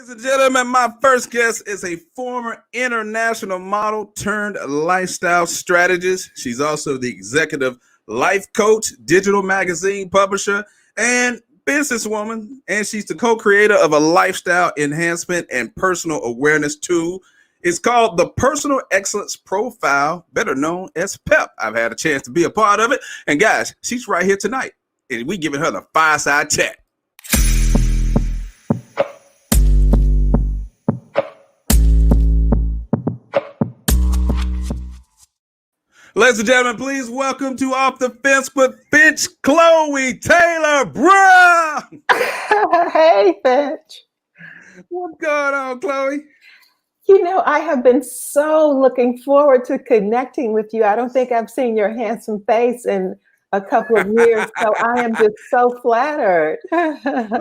Ladies and gentlemen, my first guest is a former international model turned lifestyle strategist. She's also the executive life coach, digital magazine publisher, and businesswoman. And she's the co-creator of a lifestyle enhancement and personal awareness tool. It's called the Personal Excellence Profile, better known as PEP. I've had a chance to be a part of it. And guys, she's right here tonight. And we giving her the fireside chat. Ladies and gentlemen, please welcome to Off the Fence with Finch, Chloe Taylor, bruh. Hey, Finch. What's going on, Chloe? You know, I have been so looking forward to connecting with you. I don't think I've seen your handsome face in a couple of years, so I am just so flattered.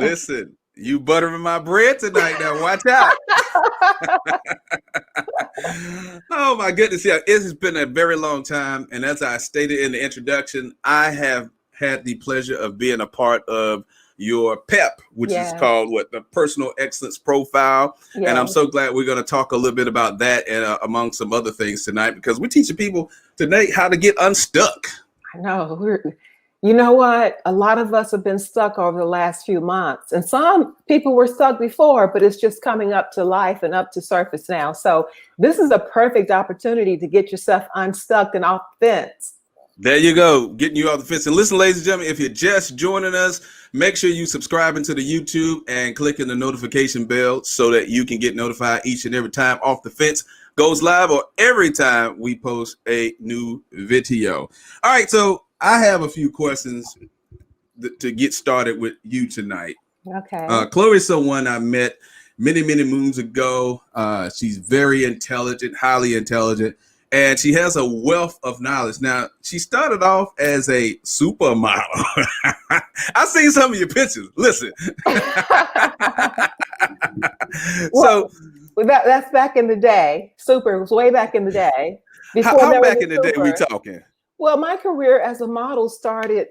Listen, you buttering my bread tonight now. Watch out. Oh, my goodness. Yeah, it has been a very long time. And as I stated in the introduction, I have had the pleasure of being a part of your PEP, which is called the Personal Excellence Profile. Yeah. And I'm so glad we're going to talk a little bit about that and among some other things tonight, because we're teaching people today how to get unstuck. I know. You know what? A lot of us have been stuck over the last few months, and some people were stuck before, but it's just coming up to life and up to surface now. So this is a perfect opportunity to get yourself unstuck and off the fence. There you go, getting you off the fence. And listen, ladies and gentlemen, if you're just joining us, make sure you subscribing to the YouTube and clicking the notification bell so that you can get notified each and every time Off the Fence goes live, or every time we post a new video. All right, so I have a few questions to get started with you tonight. Okay. Chloe's someone I met many moons ago. She's very intelligent, highly intelligent, and she has a wealth of knowledge. Now, she started off as a supermodel. I've seen some of your pictures. Listen. Well, that's back in the day. Super was way back in the day. How back in the day we talking? Well, my career as a model started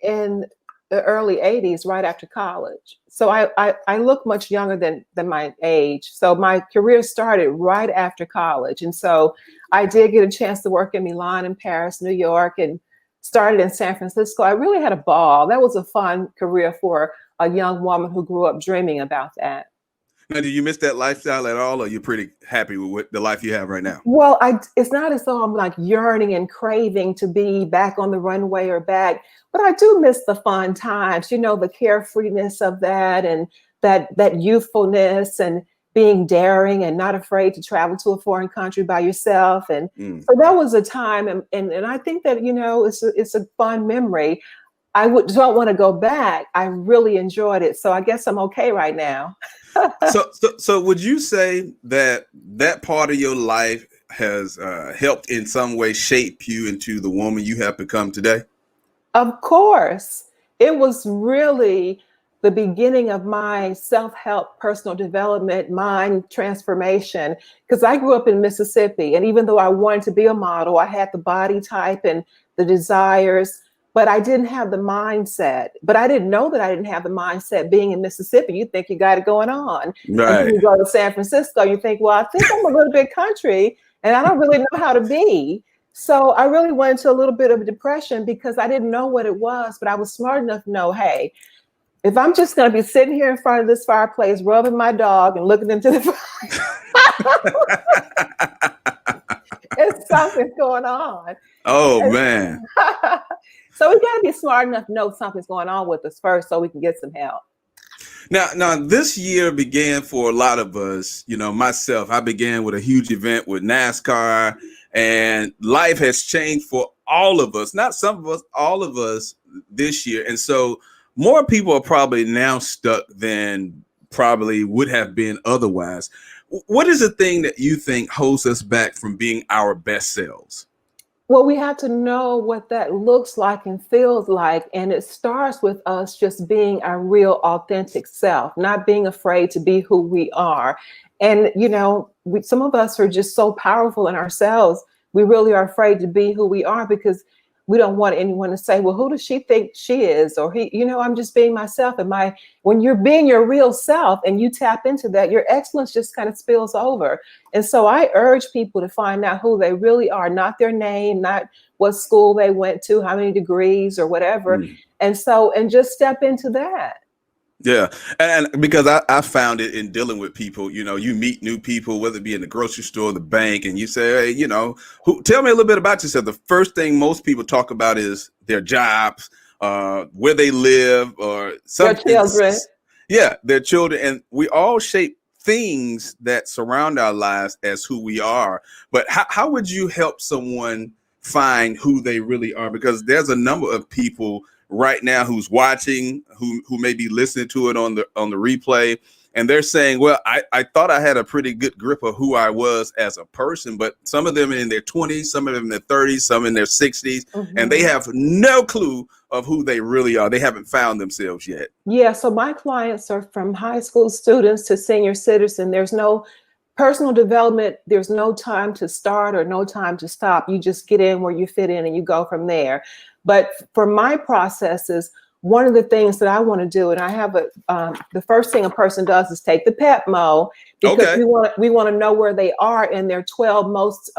in the early 80s, right after college. So I look much younger than my age. So my career started right after college. And so I did get a chance to work in Milan and Paris, New York, and started in San Francisco. I really had a ball. That was a fun career for a young woman who grew up dreaming about that. Now, do you miss that lifestyle at all, or you're pretty happy with the life you have right now? Well, it's not as though I'm like yearning and craving to be back on the runway or back, but I do miss the fun times, you know, the carefreeness of that, and that youthfulness, and being daring and not afraid to travel to a foreign country by yourself. And so that was a time, and I think that, you know, it's a fun memory. I don't want to go back. I really enjoyed it. So I guess I'm okay right now. So would you say that part of your life has helped in some way shape you into the woman you have become today? Of course. It was really the beginning of my self-help, personal development, mind transformation, because I grew up in Mississippi. And even though I wanted to be a model, I had the body type and the desires, but I didn't have the mindset. But I didn't know that I didn't have the mindset being in Mississippi. You think you got it going on. Right. And then you go to San Francisco, you think, well, I think I'm a little bit country and I don't really know how to be. So I really went into a little bit of a depression because I didn't know what it was, but I was smart enough to know, hey, if I'm just going to be sitting here in front of this fireplace, rubbing my dog and looking into the fire, it's something going on. Oh, man. So we got to be smart enough to know something's going on with us first so we can get some help. Now, this year began for a lot of us, you know, myself. I began with a huge event with NASCAR, and life has changed for all of us, not some of us, all of us this year. And so more people are probably now stuck than probably would have been otherwise. What is the thing that you think holds us back from being our best selves? Well, we have to know what that looks like and feels like. And it starts with us just being our real authentic self, not being afraid to be who we are. And, you know, some of us are just so powerful in ourselves. We really are afraid to be who we are because we don't want anyone to say, well, who does she think she is? Or he, I'm just being myself. When you're being your real self and you tap into that, your excellence just kind of spills over. And so I urge people to find out who they really are, not their name, not what school they went to, how many degrees or whatever. And just step into that. Yeah. And because I found it in dealing with people, you meet new people, whether it be in the grocery store, the bank, and you say, hey, tell me a little bit about yourself. The first thing most people talk about is their jobs, where they live, or something. Their children. Yeah, their children. And we all shape things that surround our lives as who we are. But how would you help someone find who they really are? Because there's a number of people right now who's watching, who may be listening to it on the replay, and they're saying, well, I thought I had a pretty good grip of who I was as a person, but some of them in their 20s, some of them in their 30s, some in their 60s, and they have no clue of who they really are. They haven't found themselves yet. Yeah, so my clients are from high school students to senior citizen. There's no personal development. There's no time to start or no time to stop. You just get in where you fit in and you go from there. But for my processes, one of the things that I want to do, and I have the first thing a person does is take the PEPMO, because we want to know where they are in their 12 most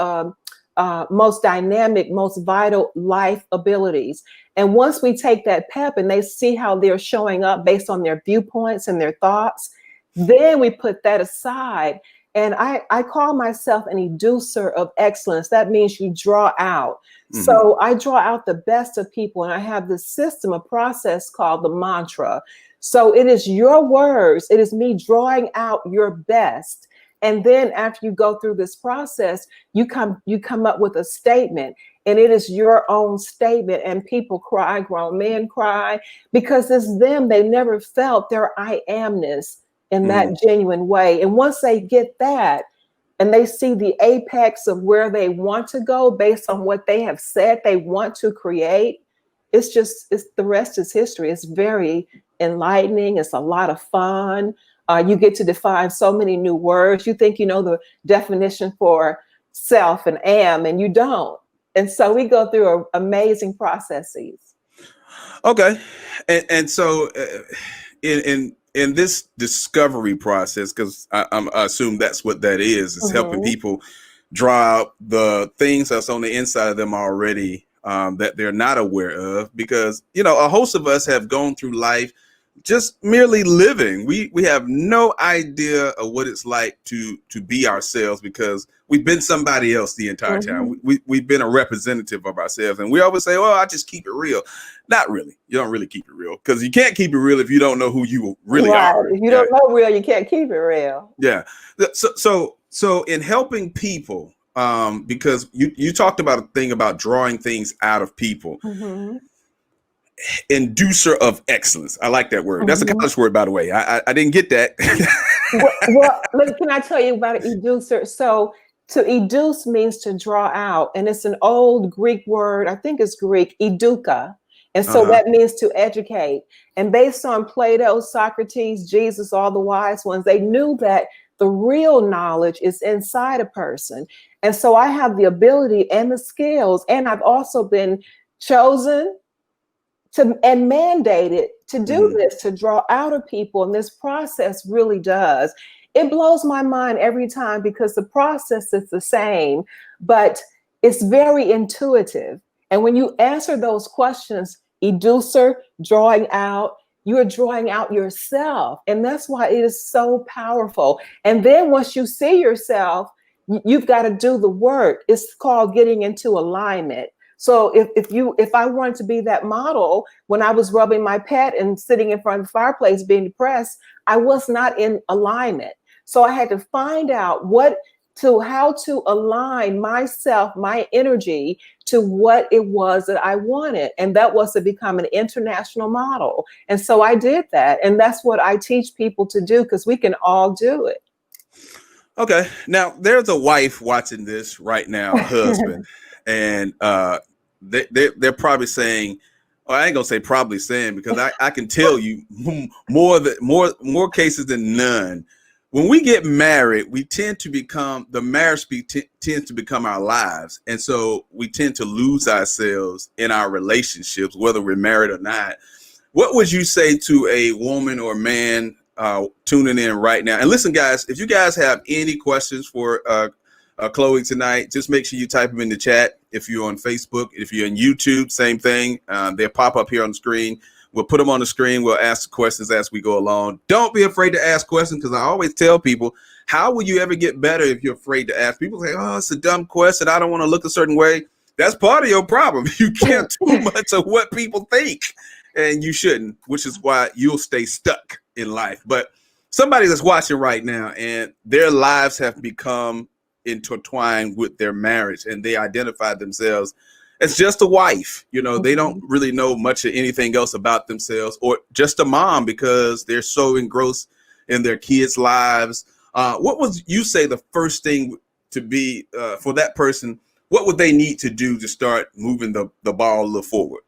dynamic, most vital life abilities. And once we take that PEP and they see how they're showing up based on their viewpoints and their thoughts, then we put that aside. And I call myself an educer of excellence. That means you draw out. So I draw out the best of people, and I have this system, a process called the mantra. So it is your words. It is me drawing out your best. And then after you go through this process, you come up with a statement, and it is your own statement. And people cry, grown men cry, because it's them. They never felt their I amness in that genuine way. And once they get that, and they see the apex of where they want to go based on what they have said they want to create, it's the rest is history. It's very enlightening. It's a lot of fun. You get to define so many new words. You think you know the definition for self and am, and you don't. And so we go through amazing processes. Okay. And so in this discovery process, because I assume that's what that is helping people draw out the things that's on the inside of them already, that they're not aware of, because, a host of us have gone through life just merely living. We have no idea of what it's like to be ourselves, because we've been somebody else the entire time. We've been a representative of ourselves, and we always say, "Oh, I just keep it real." Not really. You don't really keep it real, because you can't keep it real if you don't know who you really are. If you don't know real, you can't keep it real. Yeah. So in helping people, because you talked about a thing about drawing things out of people. Inducer of excellence. I like that word. That's a college word, by the way. I didn't get that. well, can I tell you about an educer? So to educe means to draw out, and it's an old Greek word. I think it's Greek, educa. And so that means to educate. And based on Plato, Socrates, Jesus, all the wise ones, they knew that the real knowledge is inside a person. And so I have the ability and the skills, and I've also been chosen and mandated to do this, to draw out of people. And this process really does. It blows my mind every time, because the process is the same, but it's very intuitive. And when you answer those questions, educer, drawing out, you are drawing out yourself. And that's why it is so powerful. And then once you see yourself, you've got to do the work. It's called getting into alignment. So if I wanted to be that model, when I was rubbing my pet and sitting in front of the fireplace being depressed, I was not in alignment. So I had to find out how to align myself, my energy, to what it was that I wanted. And that was to become an international model. And so I did that. And that's what I teach people to do, because we can all do it. Okay. Now, there's a wife watching this right now, a husband, and they're probably saying, or I ain't gonna say probably saying, because I can tell you more cases than none. when we get married, we tend to become tends to become our lives, and so we tend to lose ourselves in our relationships, whether we're married or not. What would you say to a woman or man tuning in right now? And listen, guys, if you guys have any questions for Chloe tonight, just make sure you type them in the chat. If you're on Facebook, if you're on YouTube, same thing. They'll pop up here on the screen. We'll put them on the screen. We'll ask the questions as we go along. Don't be afraid to ask questions, because I always tell people, how will you ever get better if you're afraid to ask? People say, oh, it's a dumb question. I don't want to look a certain way. That's part of your problem. You care too much of what people think, and you shouldn't, which is why you'll stay stuck in life. But somebody that's watching right now and their lives have become intertwined with their marriage, and they identify themselves as just a wife. They don't really know much of anything else about themselves, or just a mom, because they're so engrossed in their kids' lives. What would you say the first thing to be for that person? What would they need to do to start moving the ball a little forward?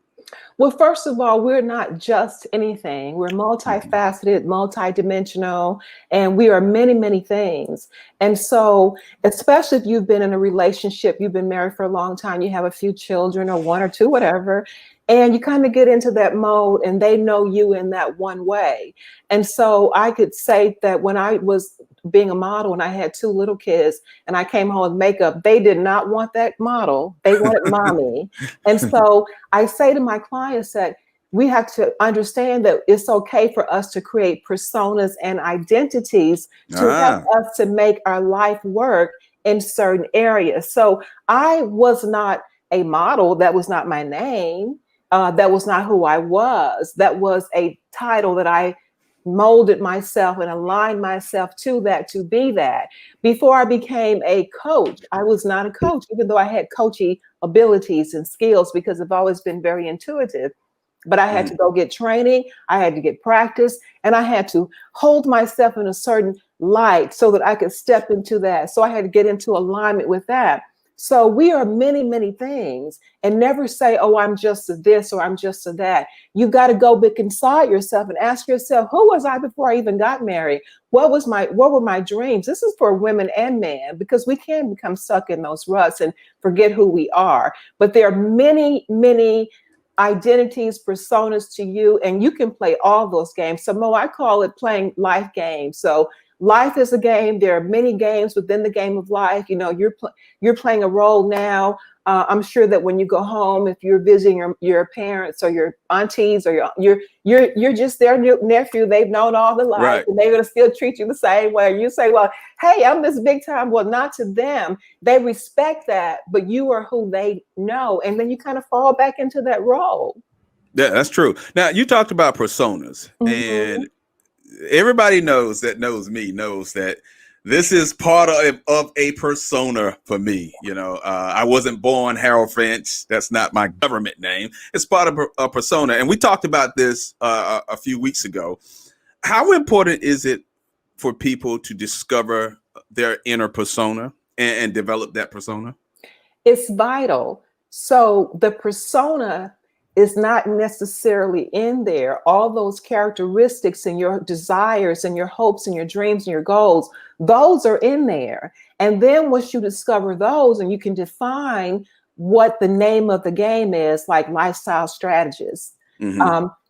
Well, first of all, we're not just anything. We're multifaceted, multidimensional, and we are many, many things. And so, especially if you've been in a relationship, you've been married for a long time, you have a few children or one or two, whatever, and you kind of get into that mode and they know you in that one way. And so I could say that when I was being a model and I had two little kids and I came home with makeup, they did not want that model. They wanted mommy. And so I say to my clients that we have to understand that it's okay for us to create personas and identities to help us to make our life work in certain areas. So I was not a model. That was not my name. That was not who I was. That was a title that I molded myself and aligned myself to be that. Before I became a coach, I was not a coach, even though I had coaching abilities and skills, because I've always been very intuitive. But I had to go get training, I had to get practice, and I had to hold myself in a certain light so that I could step into that. So I had to get into alignment with that. So we are many, many things, and never say, oh, I'm just a this or I'm just a that. You got to go back inside yourself and ask yourself, who was I before I even got married? What were my dreams? This is for women and men, because we can become stuck in those ruts and forget who we are. But there are many, many identities, personas to you, and you can play all those games. So Mo, I call it playing life games. So life is a game. There are many games within the game of life. You're playing a role now. I'm sure that when you go home, if you're visiting your parents or your aunties or you're just their nephew, they've known all the life, right, and they're going to still treat you the same way. You say, well, hey, I'm this big time. Well, not to them. They respect that, but you are who they know. And then you kind of fall back into that role. Yeah, that's true. Now, you talked about personas, and everybody knows me knows that this is part of a persona for me. I wasn't born Harold Finch. That's not my government name. It's part of a persona. And we talked about this a few weeks ago. How important is it for people to discover their inner persona and develop that persona? It's vital. So the persona is not necessarily in there. All those characteristics and your desires and your hopes and your dreams and your goals, those are in there. And then once you discover those and you can define what the name of the game is, like lifestyle strategist,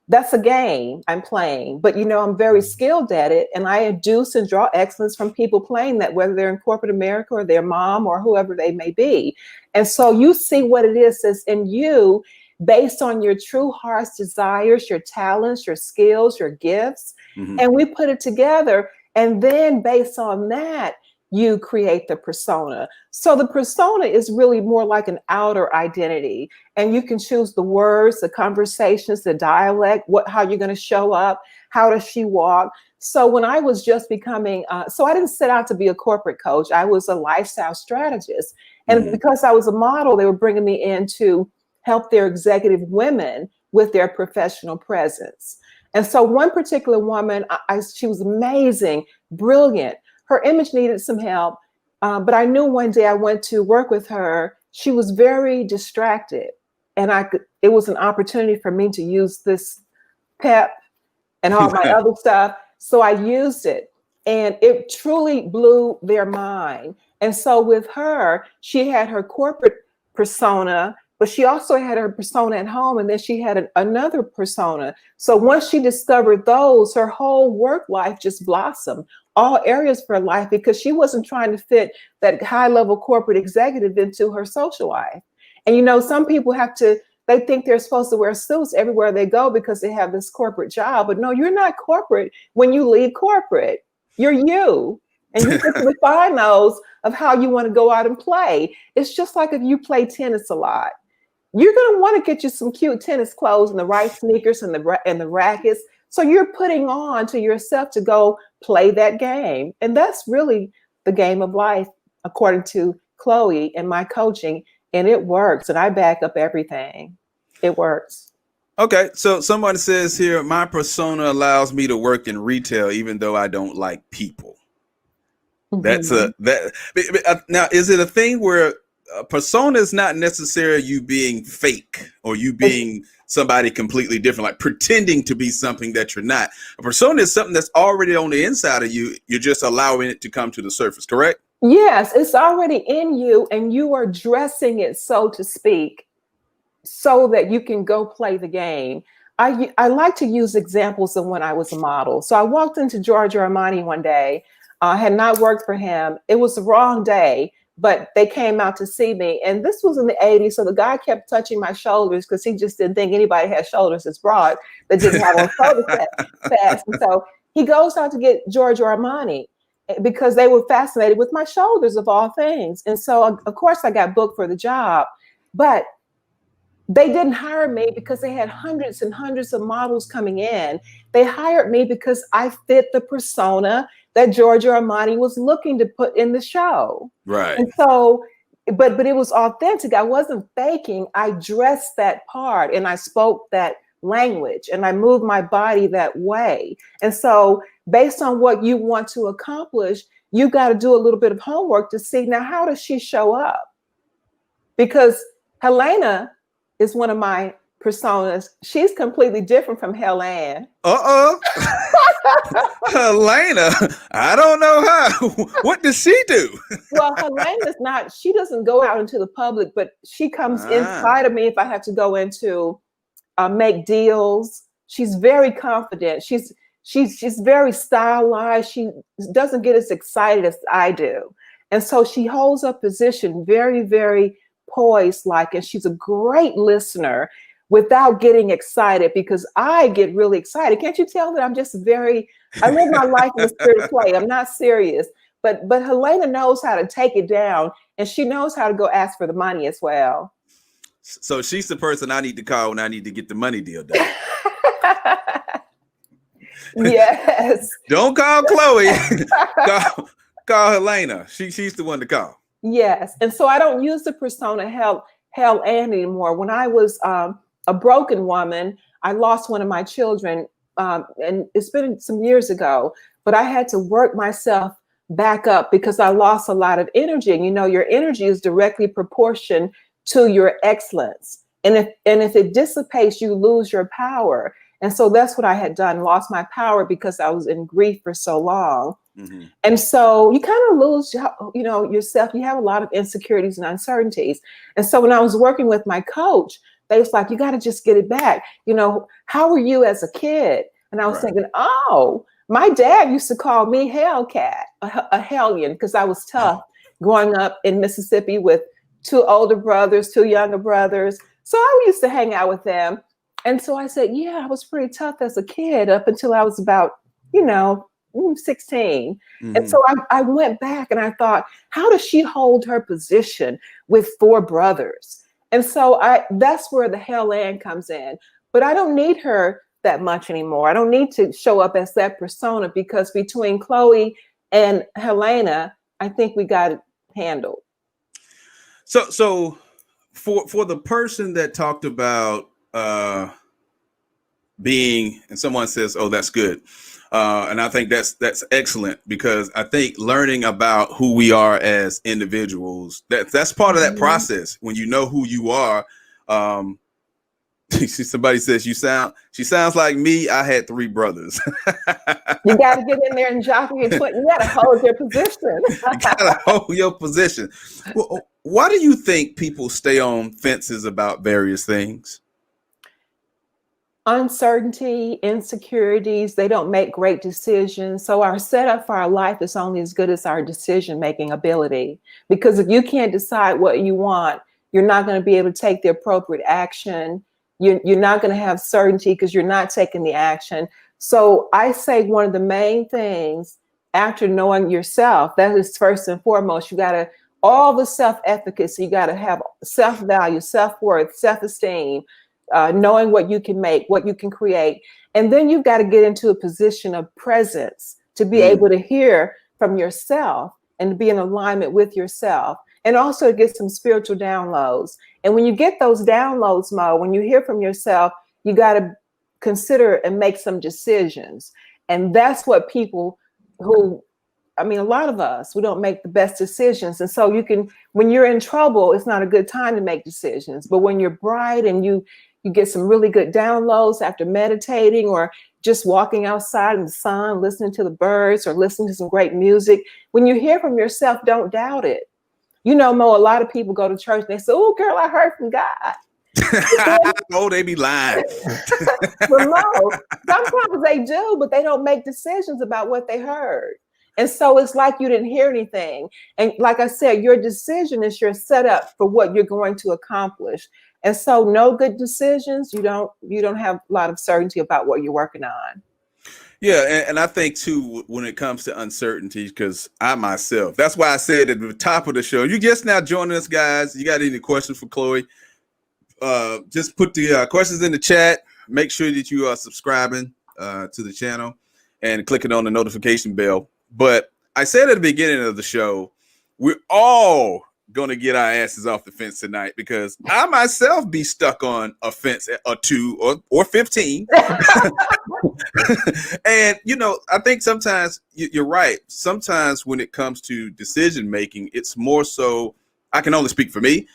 that's a game I'm playing, but I'm very skilled at it. And I adduce and draw excellence from people playing that, whether they're in corporate America or their mom or whoever they may be. And so you see what it is that's in you based on your true heart's desires, your talents, your skills, your gifts. And we put it together. And then based on that, you create the persona. So the persona is really more like an outer identity. And you can choose the words, the conversations, the dialect, how you're going to show up, how does she walk. So when I was just becoming, so I didn't set out to be a corporate coach. I was a lifestyle strategist. And because I was a model, they were bringing me in to help their executive women with their professional presence. And so one particular woman, she was amazing, brilliant. Her image needed some help, but I knew one day I went to work with her. She was very distracted, and it was an opportunity for me to use this pep and all my other stuff. So I used it. And it truly blew their mind. And so with her, she had her corporate persona, but she also had her persona at home. And then she had another persona. So once she discovered those, her whole work life just blossomed, all areas of her life, because she wasn't trying to fit that high level corporate executive into her social life. And, you know, some people they think they're supposed to wear suits everywhere they go because they have this corporate job. But no, you're not corporate when you leave corporate. You're you. And you get to define those of how you want to go out and play. It's just like if you play tennis a lot, you're going to want to get you some cute tennis clothes and the right sneakers and the rackets. So you're putting on to yourself to go play that game. And that's really the game of life, according to Chloe and my coaching. And it works. And I back up everything. It works. Okay. So someone says here, my persona allows me to work in retail, even though I don't like people. Mm-hmm. Now, is it a thing where a persona is not necessarily you being fake or you being somebody completely different, like pretending to be something that you're not? A persona is something that's already on the inside of you. You're just allowing it to come to the surface, correct? Yes, it's already in you and you are dressing it, so to speak, so that you can go play the game. I like to use examples of when I was a model. So I walked into Giorgio Armani one day. I had not worked for him. It was the wrong day, but they came out to see me. And this was in the 80s. So the guy kept touching my shoulders because he just didn't think anybody had shoulders as broad that didn't have on shoulder pads. And so he goes out to get Giorgio Armani because they were fascinated with my shoulders of all things. And so, of course, I got booked for the job. But they didn't hire me because they had hundreds and hundreds of models coming in. They hired me because I fit the persona that Giorgio Armani was looking to put in the show. Right. And so, but it was authentic. I wasn't faking. I dressed that part and I spoke that language and I moved my body that way. And so based on what you want to accomplish, you got to do a little bit of homework to see, now, how does she show up? Because Helena is one of my personas. She's completely different from Helen. Helena, I don't know how. What does she do? Well, Helena's not, she doesn't go out into the public, but she comes inside of me if I have to go into make deals. She's very confident. She's very stylized. She doesn't get as excited as I do. And so she holds her position very, very poised like, and she's a great listener without getting excited, because I get really excited. Can't you tell that I'm just I live my life in the spirit of play. I'm not serious, but Helena knows how to take it down, and she knows how to go ask for the money as well. So she's the person I need to call when I need to get the money deal done. Yes. Don't call Chloe. call Helena. She's the one to call. Yes. And so I don't use the persona Hell Ann anymore. When I was a broken woman, I lost one of my children, and it's been some years ago, but I had to work myself back up because I lost a lot of energy. And you know, your energy is directly proportioned to your excellence. And if it dissipates, you lose your power. And so that's what I had done, lost my power because I was in grief for so long. Mm-hmm. And so you kind of lose, you know, yourself. You have a lot of insecurities and uncertainties. And so when I was working with my coach, they was like, you got to just get it back. You know, how were you as a kid? And I was thinking, oh, my dad used to call me Hellcat, a hellion, because I was tough growing up in Mississippi with 2 older brothers, 2 younger brothers. So I used to hang out with them. And so I said, yeah, I was pretty tough as a kid up until I was about, 16. Mm-hmm. And so I went back and I thought, how does she hold her position with 4 brothers? And so that's where the Hell Ann comes in. But I don't need her that much anymore. I don't need to show up as that persona, because between Chloe and Helena, I think we got it handled. So for the person that talked about being, and someone says, oh, that's good. And I think that's excellent, because I think learning about who we are as individuals, that's part of that process. When you know who you are, Somebody says she sounds like me. I had 3 brothers. You got to get in there and jockey your foot. You got to hold your position. You gotta hold your position. Well, why do you think people stay on fences about various things? Uncertainty, insecurities, they don't make great decisions. So our setup for our life is only as good as our decision-making ability. Because if you can't decide what you want, you're not going to be able to take the appropriate action. You're not going to have certainty because you're not taking the action. So I say one of the main things after knowing yourself, that is first and foremost, you got to, all the self-efficacy, you got to have self-value, self-worth, self-esteem, knowing what you can make, what you can create. And then you've got to get into a position of presence to be able to hear from yourself and to be in alignment with yourself. And also get some spiritual downloads. And when you get those downloads, Mo, when you hear from yourself, you got to consider and make some decisions. And that's what people who, I mean, a lot of us, we don't make the best decisions. And so you can, when you're in trouble, it's not a good time to make decisions. But when you're bright and you get some really good downloads after meditating or just walking outside in the sun, listening to the birds or listening to some great music, when you hear from yourself, don't doubt it. You know, Mo, a lot of people go to church and they say, "Oh, girl, I heard from God." Oh, they be lying. But Mo, sometimes they do, but they don't make decisions about what they heard. And so it's like you didn't hear anything. And like I said, your decision is your setup for what you're going to accomplish. And so no good decisions, you don't have a lot of certainty about what you're working on. Yeah, and I think too, when it comes to uncertainty, because I myself, that's why I said at the top of the show, you just now joining us, guys. You got any questions for Chloe? Just put the questions in the chat. Make sure that you are subscribing to the channel and clicking on the notification bell. But I said at the beginning of the show, we're all going to get our asses off the fence tonight because I myself be stuck on a fence or 2 or 15. And, you know, I think sometimes you're right. Sometimes when it comes to decision making, it's more so, I can only speak for me.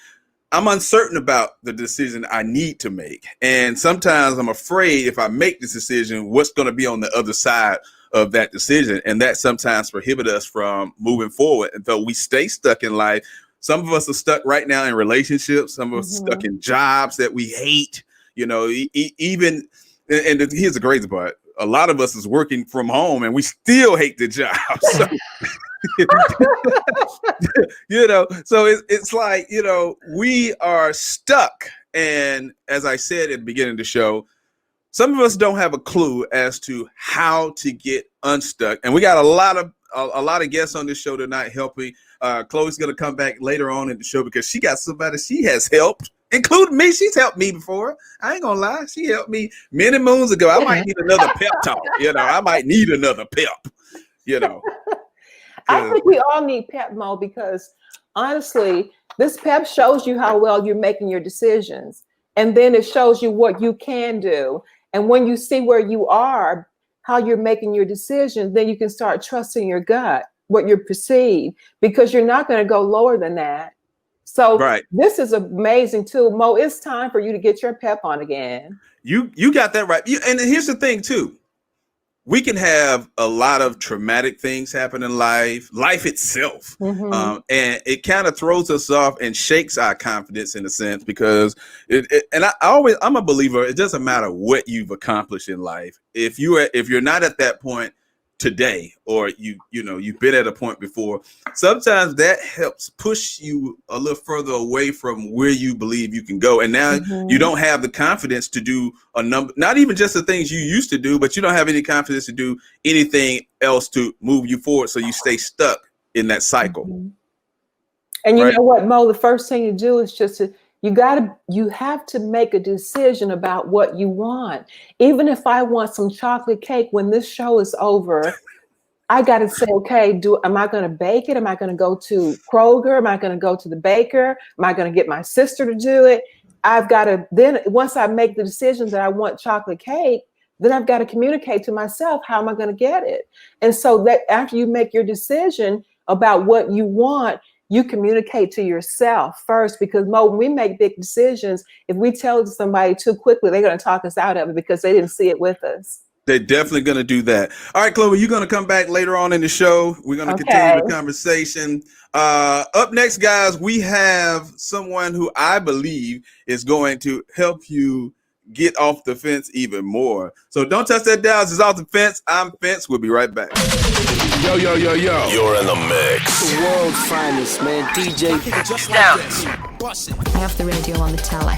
I'm uncertain about the decision I need to make. And sometimes I'm afraid if I make this decision, what's going to be on the other side of that decision. And that sometimes prohibits us from moving forward. And though we stay stuck in life, some of us are stuck right now in relationships. Some of us are stuck in jobs that we hate, you know, even, and here's the crazy part. A lot of us is working from home and we still hate the job. So, you know, so it's like, you know, we are stuck. And as I said at the beginning of the show, some of us don't have a clue as to how to get unstuck. And we got a lot of guests on this show tonight helping. Chloe's going to come back later on in the show because she got somebody she has helped, including me. She's helped me before. I ain't going to lie. She helped me many moons ago. I might need another pep talk. You know, I might need another pep, you know. I think we all need pep, Mo, because honestly, this pep shows you how well you're making your decisions. And then it shows you what you can do. And when you see where you are, how you're making your decisions, then you can start trusting your gut, what you perceive, because you're not going to go lower than that. So This is amazing too, Mo. It's time for you to get your pep on again. You got that right. And here's the thing too. We can have a lot of traumatic things happen in life itself. And it kind of throws us off and shakes our confidence in a sense because I'm a believer. It doesn't matter what you've accomplished in life. If you're not at that point today, or you've been at a point before, sometimes that helps push you a little further away from where you believe you can go. And now you don't have the confidence to do a number, not even just the things you used to do, but you don't have any confidence to do anything else to move you forward. So you stay stuck in that cycle. And you know what, Mo, the first thing you do is just you have to make a decision about what you want. Even if I want some chocolate cake when this show is over, I got to say, okay, am I going to bake it? Am I going to go to Kroger? Am I going to go to the baker? Am I going to get my sister to do it? I've got to, then once I make the decision that I want chocolate cake, then I've got to communicate to myself, how am I going to get it? And so that after you make your decision about what you want, you communicate to yourself first, because Mo, when we make big decisions, if we tell somebody too quickly, they're going to talk us out of it because they didn't see it with us. They're definitely going to do that. All right, Chloe, you're going to come back later on in the show. We're going to continue the conversation. Up next, guys, we have someone who I believe is going to help you get off the fence even more. So don't touch that dial. This is Off the Fence. I'm Finch. We'll be right back. Yo. You're in the mix. The world's finest, man. DJ. I have the radio on the telly.